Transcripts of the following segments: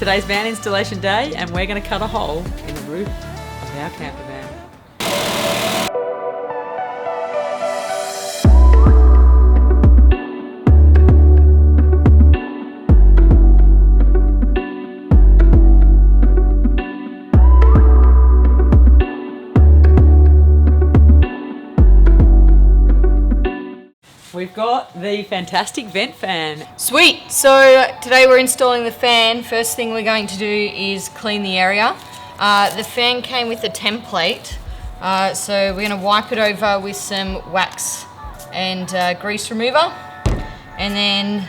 today's van installation day and we're going to cut a hole in the roof of our camper van. We've got the Fan-tastic Vent fan. Sweet! So today we're installing the fan. First thing we're going to do is clean the area. The fan came with a template, so we're going to wipe it over with some wax and grease remover, and then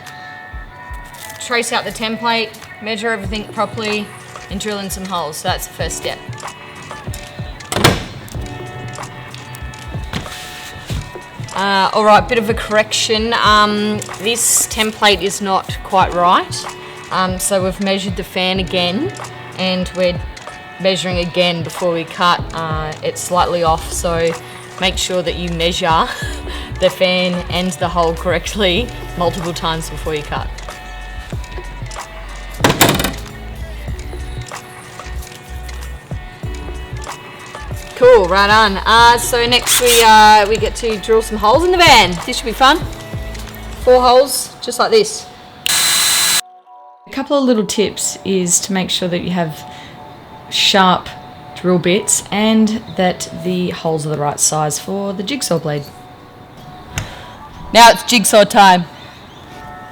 trace out the template, measure everything properly, and drill in some holes. So that's the first step. Alright, bit of a correction. This template is not quite right. So we've measured the fan again and we're measuring again before we cut. It's slightly off, so make sure that you measure the fan and the hole correctly multiple times before you cut. Cool, right on. So next we get to drill some holes in the van. This should be fun. 4 holes, just like this. A couple of little tips is to make sure that you have sharp drill bits and that the holes are the right size for the jigsaw blade. Now it's jigsaw time.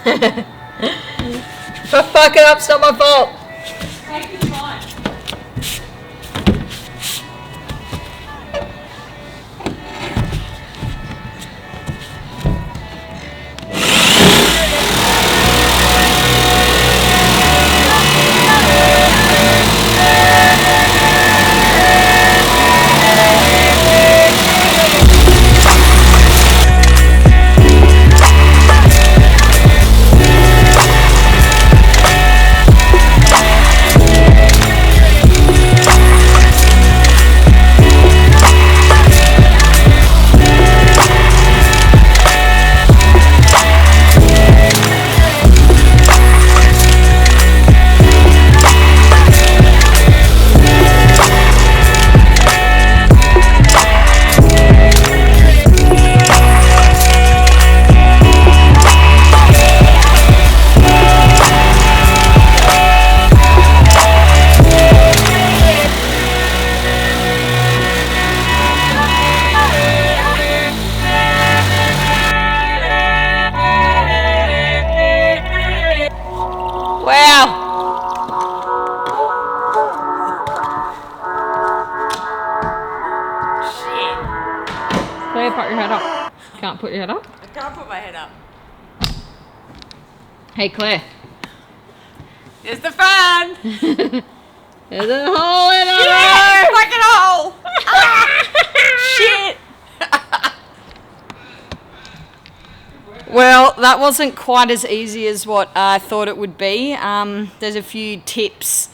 If I fuck it up, it's not my fault. Take your time. Claire, put your head up. Can't put your head up? I can't put my head up. Hey Claire. There's the fan! There's a hole in it! Yeah, fucking hole! Shit! Well, that wasn't quite as easy as what I thought it would be. There's a few tips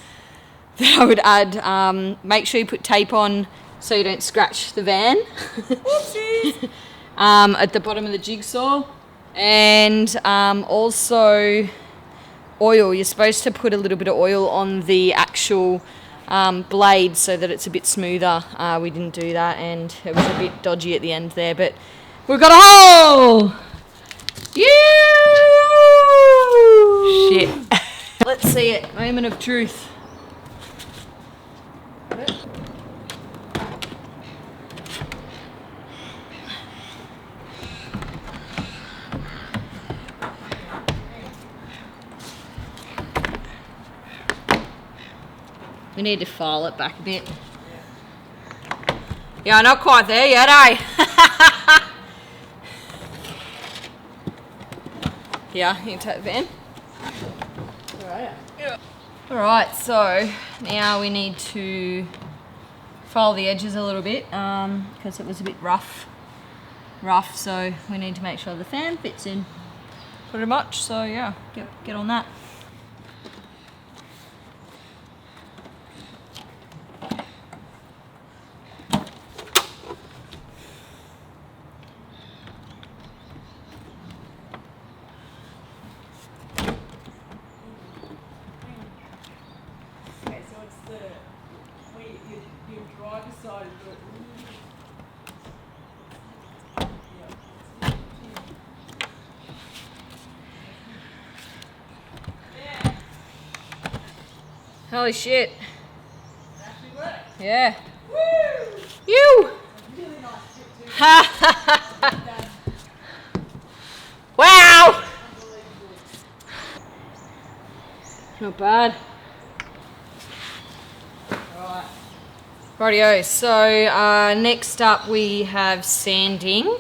that I would add. Make sure you put tape on so you don't scratch the van. Whoopsies! At the bottom of the jigsaw. And also oil. You're supposed to put a little bit of oil on the actual blade so that it's a bit smoother. We didn't do that and it was a bit dodgy at the end there, but we've got a hole! You! Shit. Let's see it. Moment of truth. We need to file it back a bit. Yeah, not quite there yet, eh? Yeah, you can take the van. Alright. Yeah. Alright, so now we need to file the edges a little bit because it was a bit rough, so we need to make sure the fan fits in pretty much. So yeah, get on that. Holy shit. Yeah. Woo! You! Really nice tip too. Ha! Wow! Not bad. Rightio, so next up we have sanding.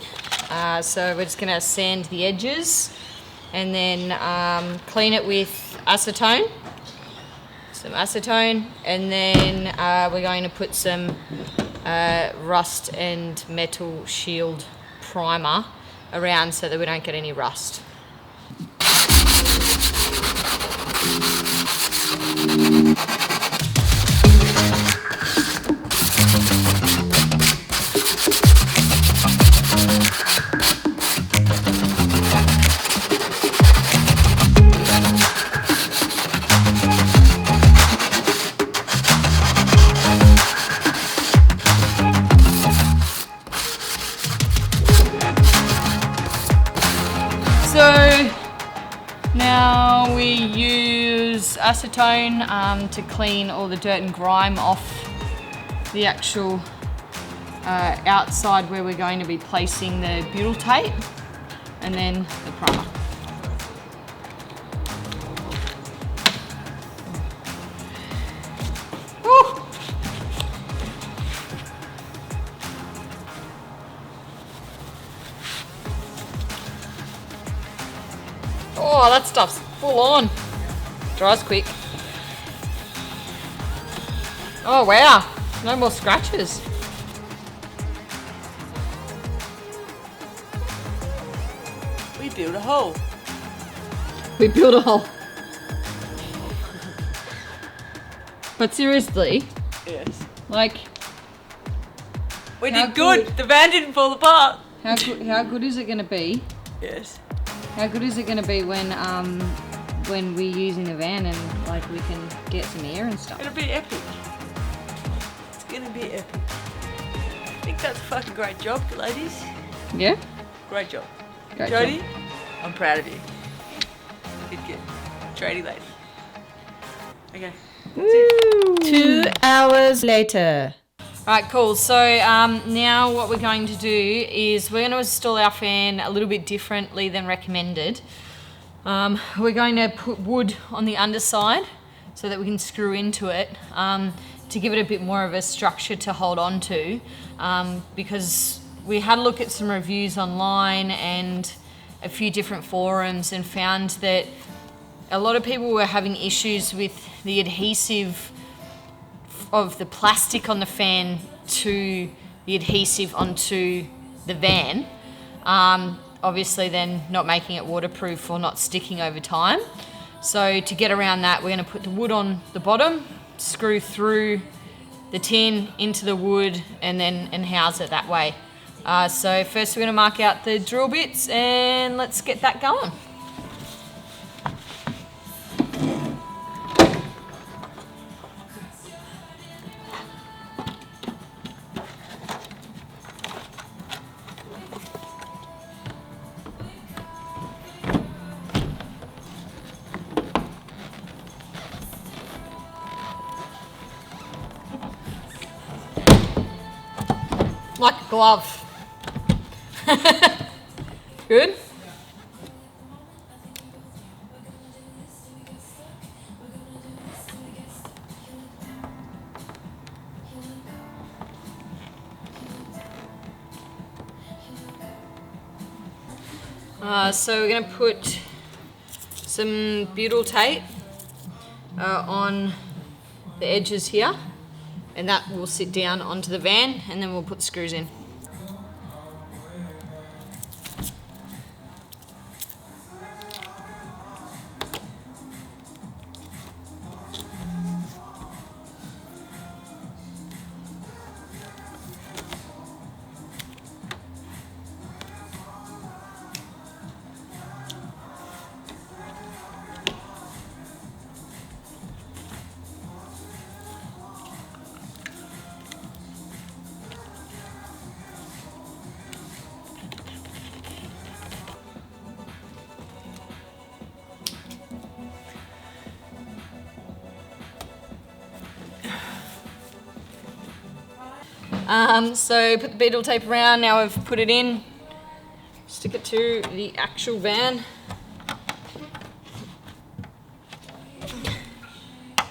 So we're just going to sand the edges and then clean it with acetone. Some acetone, and then we're going to put some rust and metal shield primer around so that we don't get any rust. So now we use acetone to clean all the dirt and grime off the actual outside where we're going to be placing the butyl tape, and then the primer. Woo! Oh, that stuff's full on. Dries quick. Oh wow, no more scratches. We built a hole. We built a hole. But seriously, Yes. like, We How did good. good? The van didn't fall apart. how good is it going to be? Yes. How good is it going to be when we're using the van and like we can get some air and stuff? It'll be epic. It's gonna be epic. I think that's a fucking great job, ladies. Yeah. Great job. Great Jodie, job. I'm proud of you. Good. Tradie lady. Okay. That's it. 2 hours later. Right, cool. So now what we're going to do is we're going to install our fan a little bit differently than recommended. We're going to put wood on the underside so that we can screw into it to give it a bit more of a structure to hold on to, because we had a look at some reviews online and a few different forums and found that a lot of people were having issues with the adhesive of the plastic on the fan to the adhesive onto the van. Obviously then not making it waterproof or not sticking over time. So to get around that, we're going to put the wood on the bottom, screw through the tin into the wood and house it that way. So first we're going to mark out the drill bits and let's get that going. Like a glove. Good? So we're going to put some butyl tape on the edges here, and that will sit down onto the van, and then we'll put the screws in. So put the beetle tape around. Now we've put it in. Stick it to the actual van.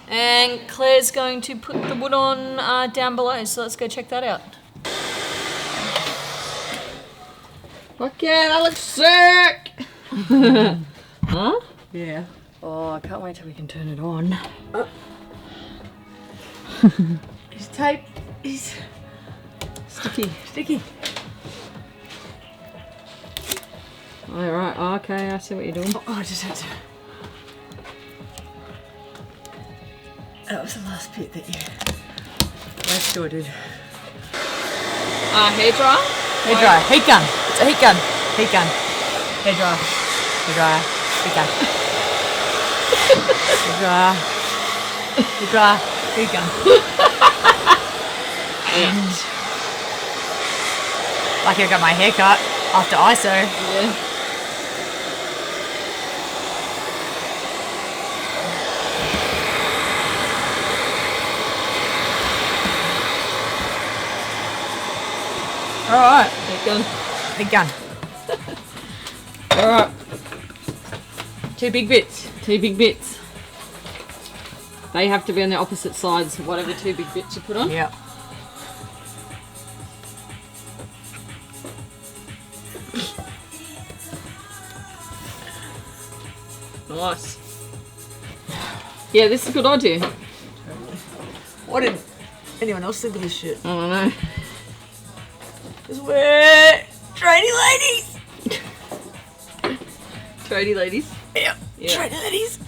And Claire's going to put the wood on down below, so let's go check that out. Fuck yeah, that looks sick! Huh? Yeah. Oh, I can't wait till we can turn it on. His tape is sticky. Alright, okay, I see what you're doing. Oh, I just had to. That was the last bit that you dude. Hair dryer? Hair dryer. Heat gun. It's a heat gun. Heat gun. Hair dryer. Hair dryer. Heat gun. Hair dryer. Hair dryer. Heat gun. And like I got my hair cut after ISO. Yeah. Alright. Heat gun. Heat gun. Alright, Two big bits. 2 big bits. They have to be on the opposite sides, whatever 2 big bits you put on. Yep. Nice. Yeah, this is a good idea. What did anyone else think of this shit? I don't know. Because we're tradie ladies. Tradie ladies. Yep. Yeah. Tradie ladies.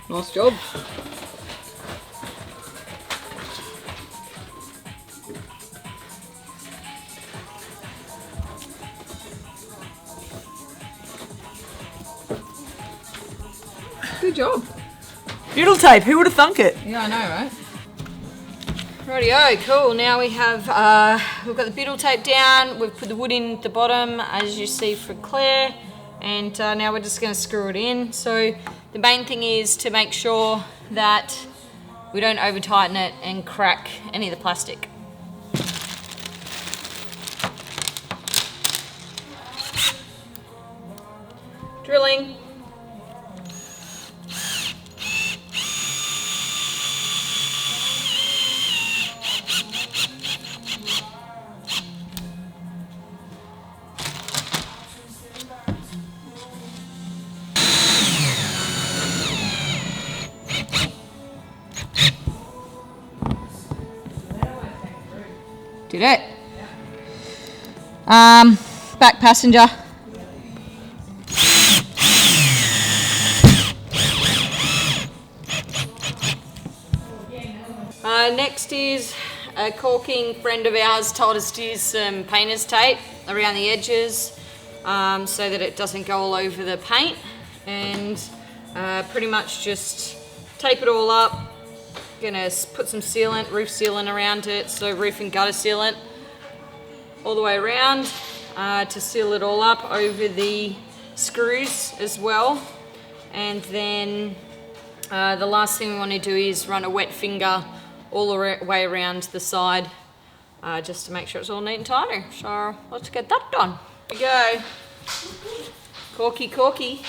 Nice job. Good job. Butyl tape. Who would have thunk it? Yeah, I know, right? Rightio, cool. Now we have, we've got the beetle tape down, we've put the wood in at the bottom, as you see for Claire, and now we're just going to screw it in. So the main thing is to make sure that we don't over tighten it and crack any of the plastic. Drilling. Did it. Back passenger. Next is a caulking friend of ours told us to use some painter's tape around the edges so that it doesn't go all over the paint, and pretty much just tape it all up. Gonna put some sealant, roof sealant around it, so roof and gutter sealant all the way around to seal it all up over the screws as well. And then the last thing we want to do is run a wet finger all the way around the side just to make sure it's all neat and tidy. So let's get that done. Here we go. Corky, corky.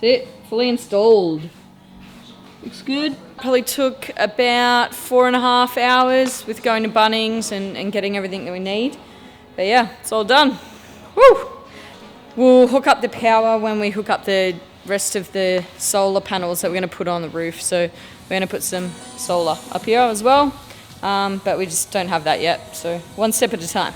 That's it, fully installed. Looks good. Probably took about 4.5 hours with going to Bunnings and getting everything that we need. But yeah, it's all done. Woo! We'll hook up the power when we hook up the rest of the solar panels that we're going to put on the roof. So we're going to put some solar up here as well, but we just don't have that yet. So one step at a time.